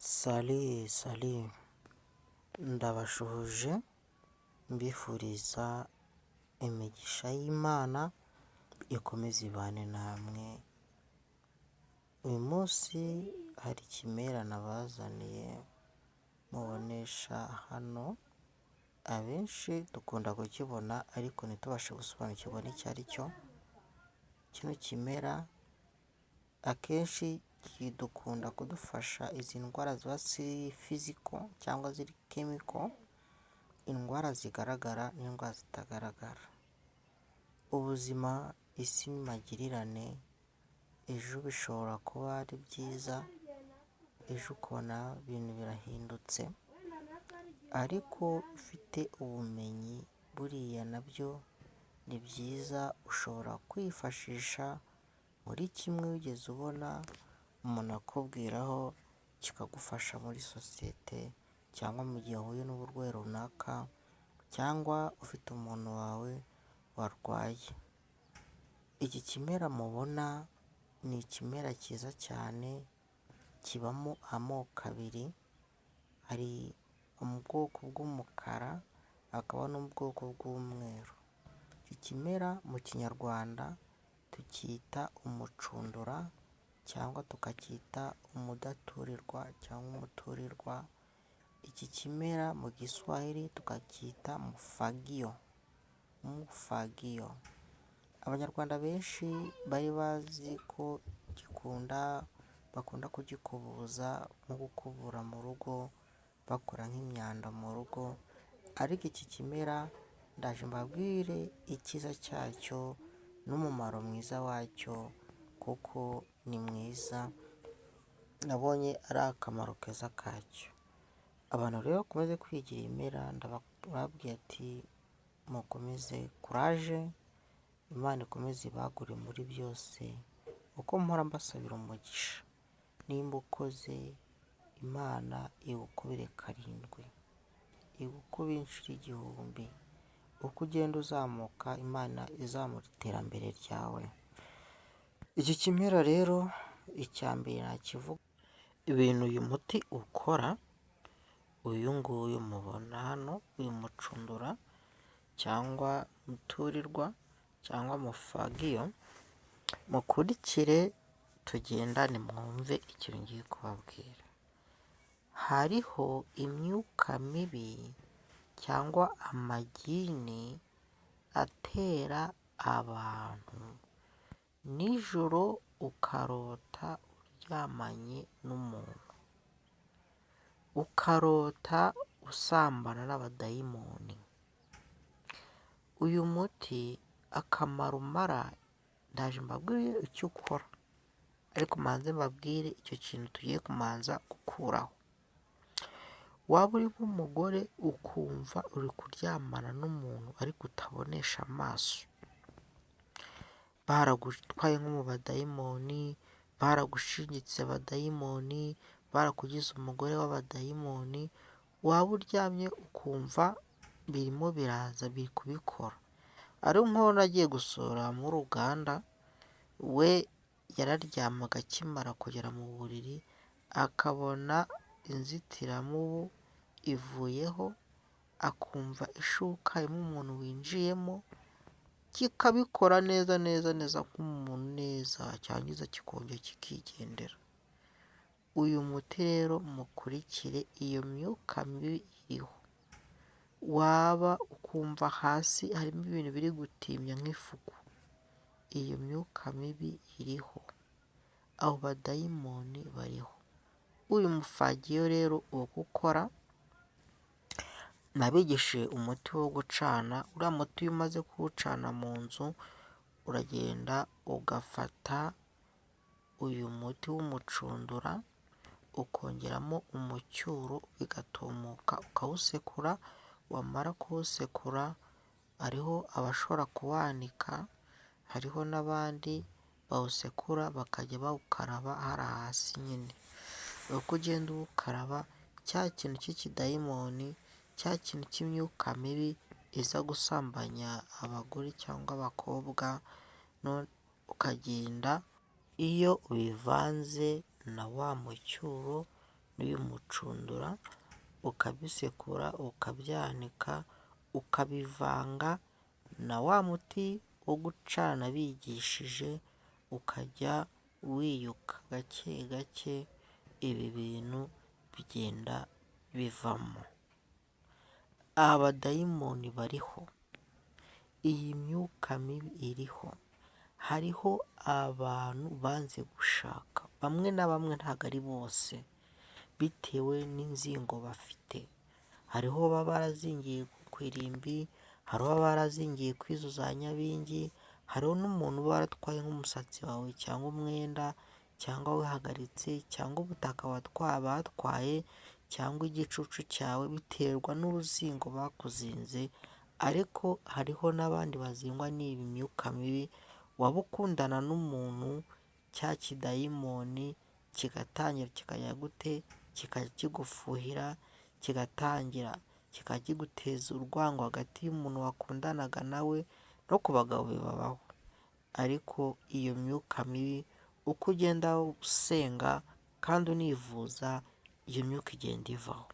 Sali ndabashuhuje mbifuriza imigisha y'Imana ikomeze ibane namwe. Uyu munsi hari ikimera nabazaniye mubonesha hano, abenshi dukunda kukibona ariko ntitubashe gusobanukirwa n'icyo ari cyo. Kino kimera akenshi dukunda kudufasha izi ndwara ziba ziri fiziko cyangwa ziri kemiko, indwara zigaragara n'indwara zitagaragara. Ubuzima isi ni magirirane, ejo bishobora kuba ari byiza, ejo ukabona ibintu birahindutse, ariko ufite ubumenyi buriya nabyo ni byiza. Ushobora kwifashisha muri kimwe wigeze ubona umuntu akubwiraho kikagufasha muri sosiyete, cyangwa mu gihe uhuye n'uburwayi runaka, cyangwa ufite umuntu wawe warwaye. Iki kimera mubona ni ikimera cyiza cyane, kibamo amoko abiri, hari mu bwoko bw'umukara hakaba n'ubwoko bw'umweru. Iki kimera mu kinyarwanda tucyita umucundura cyangwa tukacyita umudaturirwa cyangwa umuturirwa. Iki kimera mu giswahili tukacyita mufagio. Abanyarwanda benshi bari bazi ko bakunda kugikubuza nko gukubura mu rugo, bakora nk'imyanda mu rugo, ariko iki kimera ndaje mbabwire icyiza cyacyo n'umumaro mwiza wacyo, kuko ni mwiza, nabonye ari akamaro keza kacyo. Abantu rero bakomeze kwigira ibimera, ndababwiye ati mukomeze kuraje, Imana ikomeze ibagure muri byose, uko mpora mbasabira umugisha. Nimba ukoze, Imana igukubire karindwi, igukube inshuro igihumbi. Uko ugenda uzamuka, Imana izamura iterambere ryawe. Iki kimera rero icya mbere nakivuga, ibintu uyu muti ukora, uyu nguyu mubona hano, uyu mucundura cyangwa muturirwa cyangwa mufagio, mukurikire tugendane mwumve ikintu ngiye kubabwira. Hariho imyuka mibi cyangwa amagini atera abantu nijoro, ukarota uryamanye n'umuntu, ukarota usambana n'abadayimoni. Uyu muti akamaro umara ndaje mbabwire icyo ukora, ariko manze mbabwire icyo kintu tugiye kumanza gukuraho. Waba uri nk'umugore ukumva uri kuryamana n'umuntu ariko utabonesha amaso, baragutwaye nko mu badayimoni, baragushinyitse abadayimoni, barakugize umugore w'abadayimoni, waba uryamye ukumva birimo biraza biri kubikora. Ari nk'uwo nagiye gusura muri Uganda, we yararyamaga akimara kugera mu buriri akabona inzitiramubu ivuyeho, akumva ishuka harimo umuntu winjiyemo, kikabikora neza nk'umuntu neza, cyangiza kikongera kikigendera. Uyu muti rero mukurikire, iyo myuka mibi iriho, waba ukumva hasi harimo ibintu biri gutimya nk'ifuku, iyo myuka mibi iriho, abo badayimoni bariho. Uyu mufagio rero uwo gukora, nabigishije umuti wo gucana. Uriya muti iyo umaze kuwucana mu nzu, uragenda ugafata uyu muti w'umucundura ukongeramo umucyuro bigatumuka, ukawusekura. Wamara kuwusekura, hariho abashobora kuwanika, hariho n'abandi bawusekura bakajya bawukaraba hari hasi nyine. Uko ugenda uwukaraba, cya kintu cy'ikidayimoni, cya kintu cy'imyuka mibi iza gusambanya abagore cyangwa abakobwa, ukagenda iyo ubivanze na wa mucyuro n'uyu mucundura, ukabisekura ukabyanika, ukabivanga na wa muti wo gucana bigishije, ukajya wiyuka gake gake, ibi bintu bigenda bivamo. Abadayimoni bariho, iyi myuka mibi iriho, hariho abantu banze gushaka, bamwe na bamwe ntabwo ari bose, bitewe n'inzingo bafite. Hariho baba barazingiye ku irimbi, hariho baba barazingiye ku izo za nyabingi, hariho n'umuntu uba waratwaye nk'umusatsi wawe cyangwa umwenda, cyangwa wihagaritse, cyangwa ubutaka batwaye, cyangwa igicucu cyawe, biterwa n'uruzingo bakuzinze. Ariko hariho n'abandi bazingwa n'iyi myuka mibi, waba ukundana n'umuntu, cya kidayimoni kigatangira kikajya gute, kikajya kigufuhira, kigatangira kikajya kiguteza urwango hagati y'umuntu wakundanaga nawe, no ku bagabo bibabaho. Ariko iyo myuka mibi uko ugenda usenga kandi univuza, iyo myuka igenda ivaho.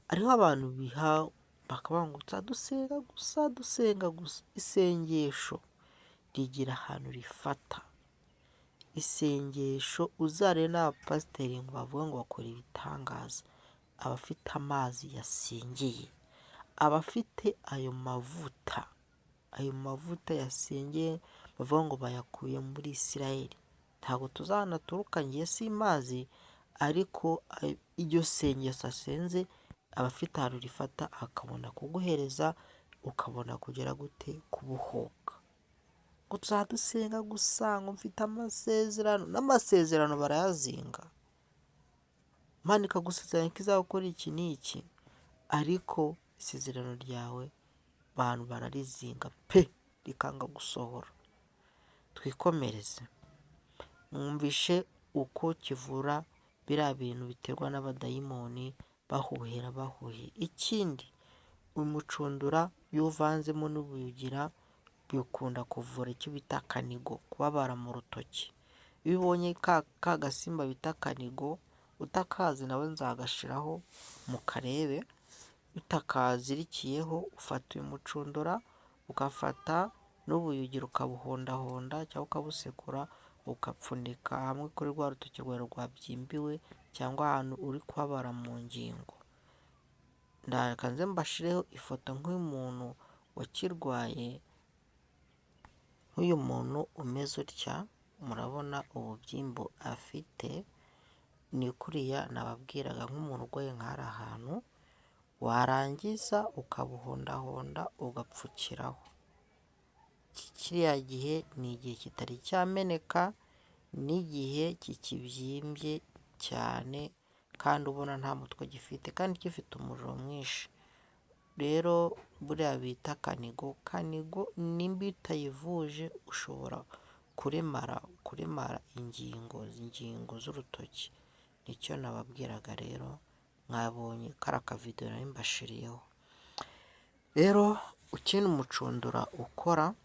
Hariho abantu biha bakavuga ngo dusenga gusa, dusenga gusa. Isengesho rigira ahantu rifata. Isengesho uzarebe n'abapasiteri ngo bavuga ngo bakora ibitangaza, abafite amazi yasengeye, abafite ayo mavuta yasengeye, bavuga ngo bayakuye muri Isirayeli. Ntabwo tuzanaturuka ngiye simazi, ariko iryo sengesho asenze abafite ahantu rifata, akabona kuguhereza, ukabona kugera gute, kubohoka. Ngo tuzadusenga gusa, ngo mfite amasezerano, n'amasezerano barayazinga. Imana ikagusezeranya ko izakora iki n'iki, ariko isezerano ryawe abantu bararizinga pe, rikanga gusohora. Twikomereze. Mwumvishe uko kivura biriya bintu biterwa n'abadayimoni bahuhira. Ikindi, umucundura iyo uvanzemo n'ubuyugira bikunda kuvura icyo bita kanigo, kubabara mu rutoki. Iyo ubonye ka gasimba bita kanigo, utakazi nawe nzagashiraho mu karebe, utakazirikiyeho, ufata uyu mucundura, ugafata n'ubuyugira ukabuhondahonda cyangwa ukabusekura, ugapfunika hamwe kuri rwa rutoki rwawe rwabyimbiwe, cyangwa ahantu uri kubabara mu ngingo. Ndakanze mbashireho ifoto nk'uyu muntu wakirwaye, nk'uyu muntu umeze utya, murabona ububyimbo afite. Ni kuriya nababwiraga, nk'umuntu urwaye nk'ahari ahantu, warangiza ukabuhondahonda ugapfukiraho. Kiriya gihe ni igihe kitari cyameneka, n'igihe kikibyimbye cyane, kandi ubona nta mutwe gifite, kandi gifite umuriro mwinshi. Rero buriya bita kanigo, nimba utayivuje ushobora kuremara ingingo z'urutoki. Nicyo nababwiraga rero, mwabonye kariya akavidewo nari mbashiriyeho. Rero ukina umucundura ukora,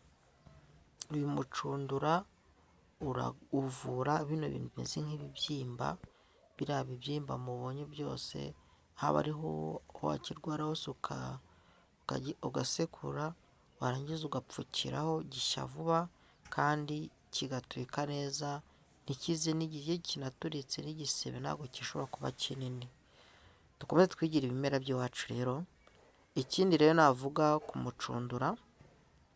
uyu mucundura uvura bino bintu bimeze nk'ibibyimba, biriya bibyimba mubonye byose, haba ariho wakirwara hose ugasekura, warangiza ugapfukiraho, gishya vuba kandi kigaturika neza, ntikize n'igihe kinaturitse n'igisebe ntabwo gishobora kuba kinini. Dukomeze twigire ibimera by'iwacu rero. Ikindi rero navuga ku mucundura,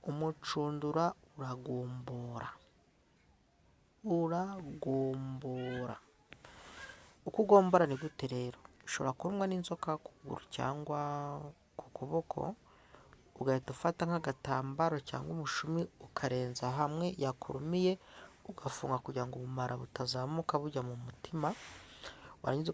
umucundura uragombora. Uko ugombora ni gute rero? Ushobora kurumwa n'inzoka ku kuguru cyangwa ku kuboko, ugahita ufata nk'agatambaro cyangwa umushumi ukarenza hamwe yakurumiye, ugafunga kugira ngo ubumara butazamuka bujya mu mutima. Warangiza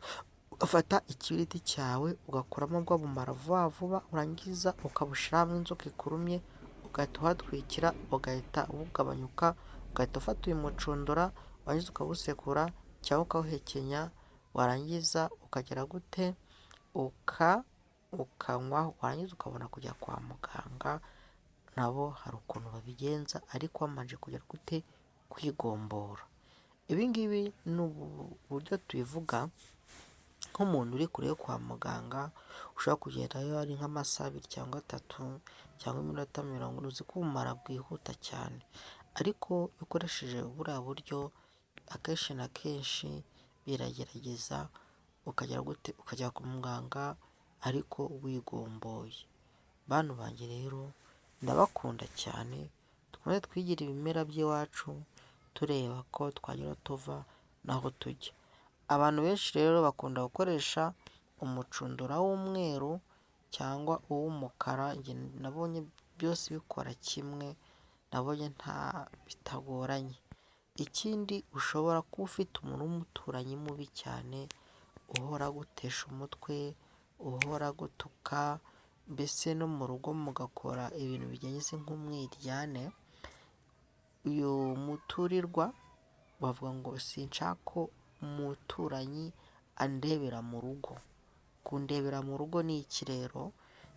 ugafata ikibiriti cyawe ugakuramo bwa bumara vuba vuba, urangiza ukabushyira hamwe inzoka ikurumye, ugahita uhatwikira, ugahita bugabanyuka, ugahita ufata uyu mucundura, warangiza ukabusekura cyangwa ukawuhekenya, warangiza ukagera gute, ukanywa, warangiza ukabona kujya kwa muganga. Nabo hari ukuntu babigenza, ariko wamanje kugera gute, kwigombora. Ibi ngibi ni uburyo tubivuga nk'umuntu uri kure yo kwa muganga, ushobora kugerayo ari nk'amasaha 2 cyangwa 3 cyangwa iminota 40, uzi ko ubumara bwihuta cyane, ariko iyo ukoresheje buriya buryo akenshi na kenshi biragerageza ukajya kwa muganga ariko wigomboye. Bantu banjye rero ndabakunda cyane, twongere twigire ibimera by'iwacu tureba ko twagira tuva naho tujya. Abantu benshi rero bakunda gukoresha umucundura w'umweru cyangwa uw'umukara, njye nabonye byose bikora kimwe, nabonye bitagoranye. Ikindi ushobora kuba ufite umuntu w'umuturanyi mubi cyane, uhora agutesha umutwe, uhora agutuka, mbese no mu rugo mugakora ibintu bigenze nk'umwiryane, uyu muturirwa bavuga ngo sinshaka ko umuturanyi andebera mu rugo. Kundebera mu rugo ni iki rero?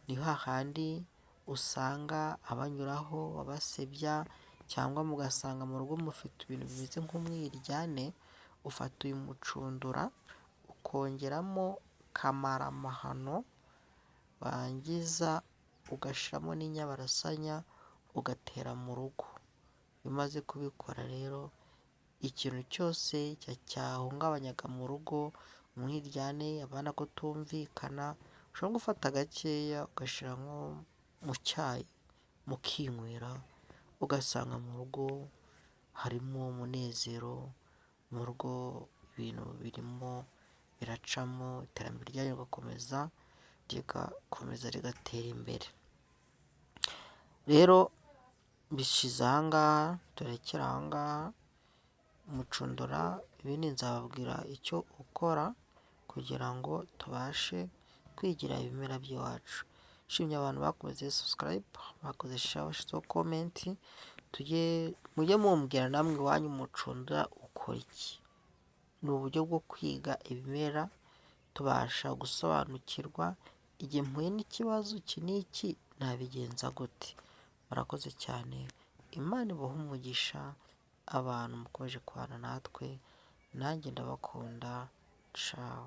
Ni hahandi usanga abanyuraho abasebya, cyangwa mugasanga mu rugo mufite ibintu bimeze nk'umwiryane, ufata uyu mucundura ukongeramo kamaramahano, wangiza ugashyiramo n'inyabarasanya ugatera mu rugo. Iyo umaze kubikora rero, ikintu cyose cyahungabanyaga mu rugo, umwiryane, abana kutumvikana, ushobora gufata gakeya ugashyira nko mu cyayi mukinywera, ugasanga mu rugo harimo umunezero, mu rugo ibintu birimo biracamo, iterambere ryanyu rigakomeza rigatera imbere. Rero bishize aha ngaha, turekere aha ngaha umucundura, ibindi nzababwira icyo ukora kugira ngo tubashe kwigira ibimera by'iwacu. Nshimye abantu bakoze subscribe, bakoze share, bashyizeho comment, mujye mumbwira namwe iwanyu umucundura ukora iki. Ni uburyo bwo kwiga ibimera, tubasha gusobanukirwa igihe mpuye n'ikibazo iki n'iki nabigenza gute. Murakoze cyane, Imana ibahe umugisha, abantu mukomeje kubana natwe, nanjye ndabakunda, ciao.